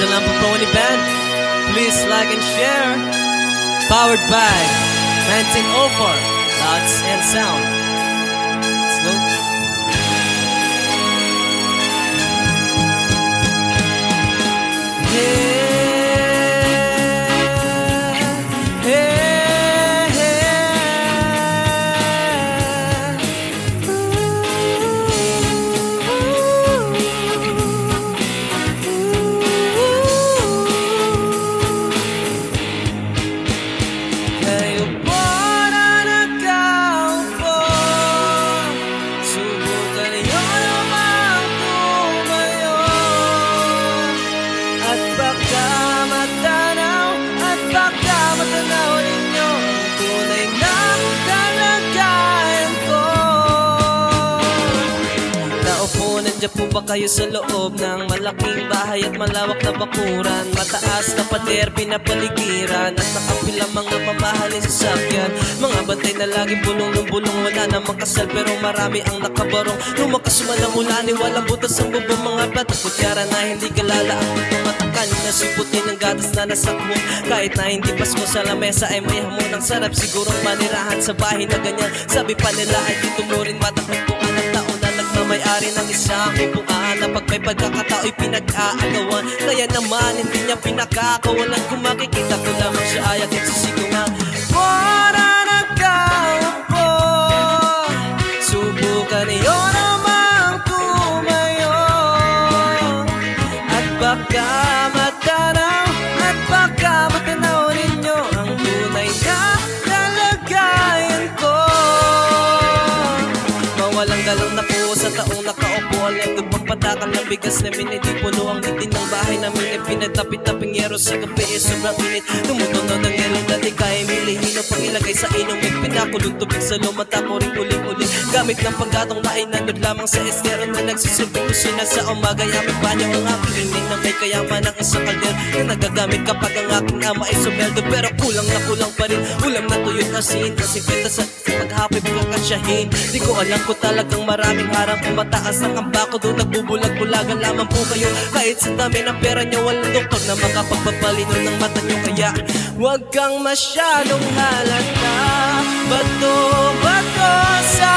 Ito lang po Pony Band. Please like and share. Powered by 1904 Thoughts and Sound. Let's go. Nandiyan po ba kayo sa loob ng malaking bahay at malawak na bakuran? Mataas na pader, pinapaligiran at nakapilang mga mamahalin sasakyan. Mga bantay na laging bulong ng bulong, wala namang kasal pero marami ang nakabarong. Lumakas man ang ulan, walang butas ang bubong, mga plato kutsara na hindi galala ang tutong matakan. Nasiputin ng gatas na nasakmo, kahit na hindi pasko sa lamesa ay may hamon ang sarap. Sigurong manirahan sa bahay na ganyan. Sabi pa nila ay dito mo rin matakagpungan ng taon na nagmamayari ng isang upuan na pag may pagkakatao'y pinag-aagawan. Kaya naman hindi niya pinakakawalan. Kung makikita ko lamang siya ay agad sisigawan. Para nagkaupo, subukan niyo namang tumayo at baka matanaw, at baka matanaw ninyo ang tunay na kalagayan ko. Mawalang galang na po sa taong nakaupo, alam bang patakan ng bigas namin, hindi puno ang ngiti ng bahay namin. Pinagtapit-taping yero sa gabi, sobrang init. Tumutunog ng yero, dati kaya milihin o pang ilagay sa inumig. Pinakulong tubig sa lumata ko rin uling-uling. Gamit ng panggatong na inanod lamang sa estero na nagsisilbing kusina sa umaga. Aming banyo ang aking ining na may kayaman ng isang kalder na nagagamit kapag ang aking ama ay sumeldo. Pero kulang na kulang pa rin, ulam na tuyot asin, kasi peta sa paghapit kakasyahin. Di ko alam ko talagang maraming harang kung mataas ang ambako doon nagbubulag-bulagan lamang po kayo. Kahit sa dami ng pera nyo, walang doktor na makapagpapalino ng mata nyo. Kaya huwag kang masyadong halata, bato-bato sa